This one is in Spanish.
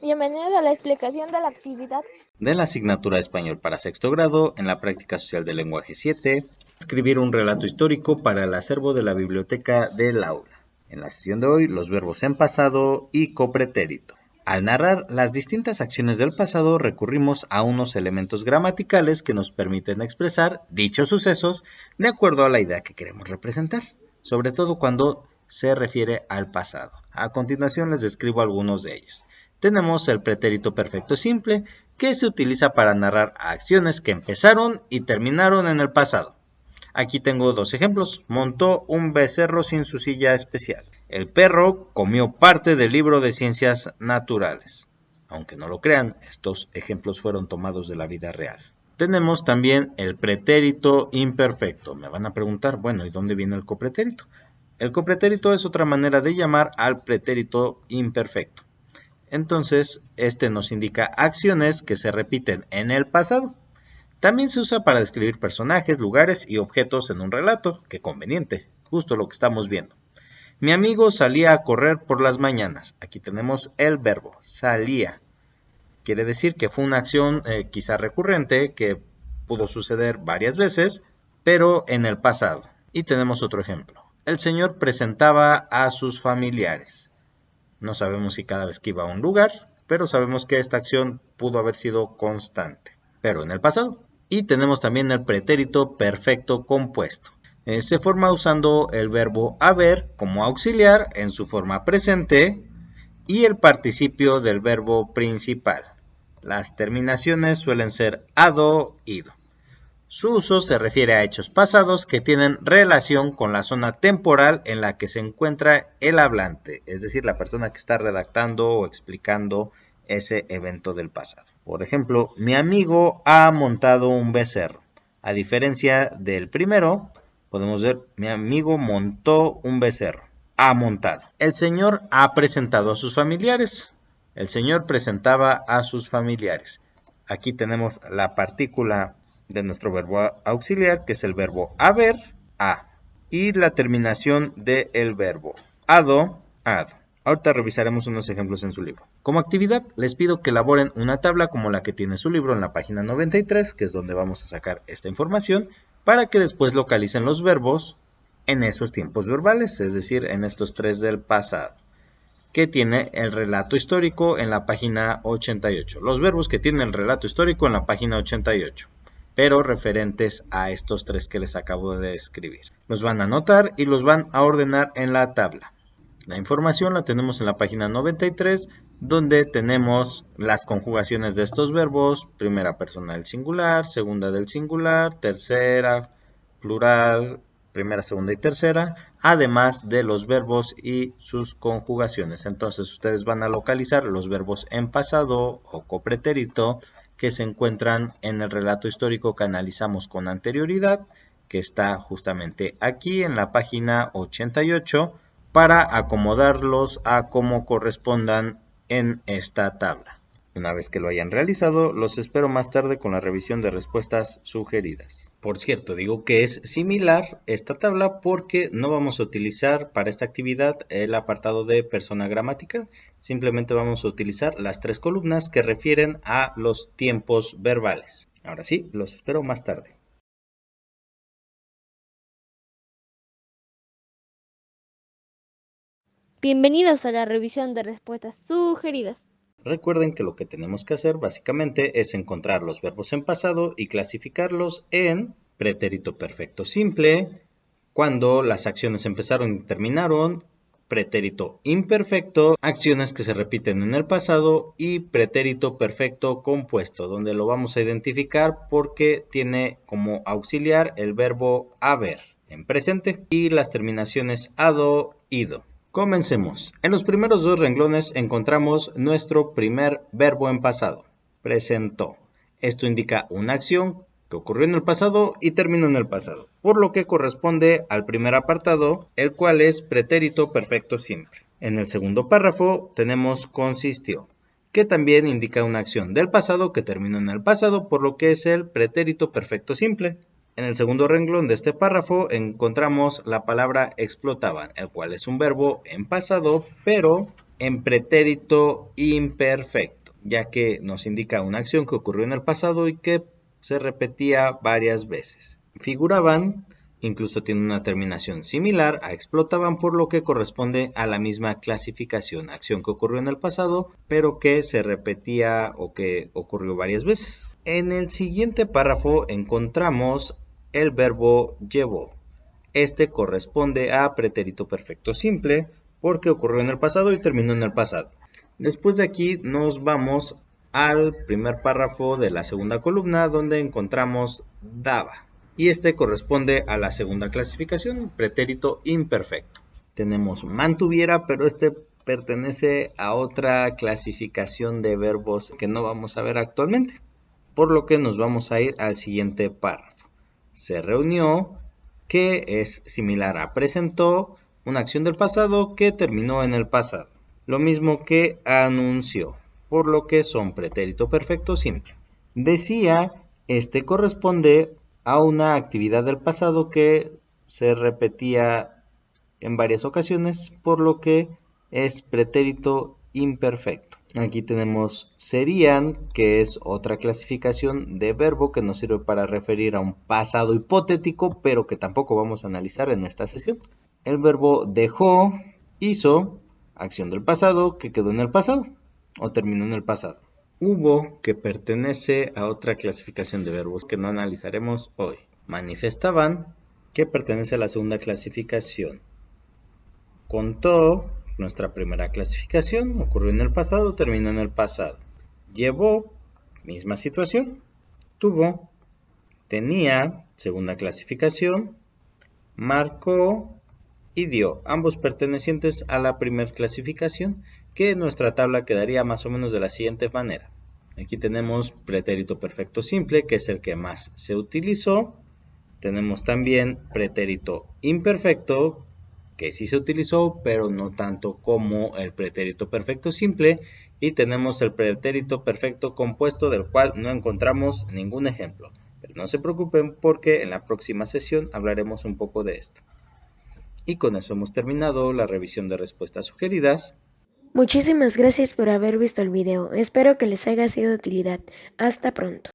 Bienvenidos a la explicación de la actividad de la asignatura Español para sexto grado en la práctica social del lenguaje 7, escribir un relato histórico para el acervo de la biblioteca del aula. En la sesión de hoy, los verbos en pasado y copretérito. Al narrar las distintas acciones del pasado, recurrimos a unos elementos gramaticales que nos permiten expresar dichos sucesos de acuerdo a la idea que queremos representar, sobre todo cuando se refiere al pasado. A continuación les describo algunos de ellos. Tenemos el pretérito perfecto simple, que se utiliza para narrar acciones que empezaron y terminaron en el pasado. Aquí tengo dos ejemplos. Montó un becerro sin su silla especial. El perro comió parte del libro de ciencias naturales. Aunque no lo crean, estos ejemplos fueron tomados de la vida real. Tenemos también el pretérito imperfecto. Me van a preguntar, bueno, ¿y dónde viene el copretérito? El copretérito es otra manera de llamar al pretérito imperfecto. Entonces, este nos indica acciones que se repiten en el pasado. También se usa para describir personajes, lugares y objetos en un relato. ¡Qué conveniente! Justo lo que estamos viendo. Mi amigo salía a correr por las mañanas. Aquí tenemos el verbo, salía. Quiere decir que fue una acción quizá recurrente que pudo suceder varias veces, pero en el pasado. Y tenemos otro ejemplo. El señor presentaba a sus familiares. No sabemos si cada vez que iba a un lugar, pero sabemos que esta acción pudo haber sido constante, pero en el pasado. Y tenemos también el pretérito perfecto compuesto. Se forma usando el verbo haber como auxiliar en su forma presente y el participio del verbo principal. Las terminaciones suelen ser ado, ido. Su uso se refiere a hechos pasados que tienen relación con la zona temporal en la que se encuentra el hablante, es decir, la persona que está redactando o explicando ese evento del pasado. Por ejemplo, mi amigo ha montado un becerro. A diferencia del primero, podemos ver, mi amigo montó un becerro. Ha montado. El señor ha presentado a sus familiares. El señor presentaba a sus familiares. Aquí tenemos la partícula de nuestro verbo auxiliar, que es el verbo haber, a, y la terminación del verbo ado, ado. Ahorita revisaremos unos ejemplos en su libro. Como actividad, les pido que elaboren una tabla como la que tiene su libro en la página 93, que es donde vamos a sacar esta información, para que después localicen los verbos en esos tiempos verbales, es decir, en estos tres del pasado, que tiene el relato histórico en la página 88. Los verbos que tienen el relato histórico en la página 88. Pero referentes a estos tres que les acabo de describir. Los van a anotar y los van a ordenar en la tabla. La información la tenemos en la página 93, donde tenemos las conjugaciones de estos verbos, primera persona del singular, segunda del singular, tercera, plural, primera, segunda y tercera, además de los verbos y sus conjugaciones. Entonces ustedes van a localizar los verbos en pasado o copretérito, que se encuentran en el relato histórico que analizamos con anterioridad, que está justamente aquí en la página 88, para acomodarlos a como correspondan en esta tabla. Una vez que lo hayan realizado, los espero más tarde con la revisión de respuestas sugeridas. Por cierto, digo que es similar esta tabla porque no vamos a utilizar para esta actividad el apartado de persona gramática. Simplemente vamos a utilizar las tres columnas que refieren a los tiempos verbales. Ahora sí, los espero más tarde. Bienvenidos a la revisión de respuestas sugeridas. Recuerden que lo que tenemos que hacer básicamente es encontrar los verbos en pasado y clasificarlos en pretérito perfecto simple, cuando las acciones empezaron y terminaron, pretérito imperfecto, acciones que se repiten en el pasado y pretérito perfecto compuesto, donde lo vamos a identificar porque tiene como auxiliar el verbo haber en presente y las terminaciones ado, ido. Comencemos. En los primeros dos renglones encontramos nuestro primer verbo en pasado, presentó. Esto indica una acción que ocurrió en el pasado y terminó en el pasado, por lo que corresponde al primer apartado, el cual es pretérito perfecto simple. En el segundo párrafo tenemos consistió, que también indica una acción del pasado que terminó en el pasado, por lo que es el pretérito perfecto simple. En el segundo renglón de este párrafo encontramos la palabra explotaban, el cual es un verbo en pasado, pero en pretérito imperfecto, ya que nos indica una acción que ocurrió en el pasado y que se repetía varias veces. Figuraban, incluso tiene una terminación similar a explotaban, por lo que corresponde a la misma clasificación, acción que ocurrió en el pasado, pero que se repetía o que ocurrió varias veces. En el siguiente párrafo encontramos el verbo llevó. Este corresponde a pretérito perfecto simple porque ocurrió en el pasado y terminó en el pasado. Después de aquí nos vamos al primer párrafo de la segunda columna donde encontramos daba. Y este corresponde a la segunda clasificación, pretérito imperfecto. Tenemos mantuviera, pero este pertenece a otra clasificación de verbos que no vamos a ver actualmente. Por lo que nos vamos a ir al siguiente párrafo. Se reunió, que es similar a presentó, una acción del pasado que terminó en el pasado. Lo mismo que anunció, por lo que son pretérito perfecto simple. Decía, este corresponde a una actividad del pasado que se repetía en varias ocasiones, por lo que es pretérito imperfecto. Aquí tenemos serían, que es otra clasificación de verbo que nos sirve para referir a un pasado hipotético, pero que tampoco vamos a analizar en esta sesión. El verbo dejó, hizo, acción del pasado que quedó en el pasado o terminó en el pasado. Hubo, que pertenece a otra clasificación de verbos que no analizaremos hoy. Manifestaban, que pertenece a la segunda clasificación. Contó, nuestra primera clasificación, ocurrió en el pasado, terminó en el pasado. Llevó, misma situación. Tuvo, tenía, segunda clasificación. Marcó y dio, ambos pertenecientes a la primera clasificación, que en nuestra tabla quedaría más o menos de la siguiente manera. Aquí tenemos pretérito perfecto simple, que es el que más se utilizó. Tenemos también pretérito imperfecto, que sí se utilizó, pero no tanto como el pretérito perfecto simple. Y tenemos el pretérito perfecto compuesto, del cual no encontramos ningún ejemplo. Pero no se preocupen porque en la próxima sesión hablaremos un poco de esto. Y con eso hemos terminado la revisión de respuestas sugeridas. Muchísimas gracias por haber visto el video. Espero que les haya sido de utilidad. Hasta pronto.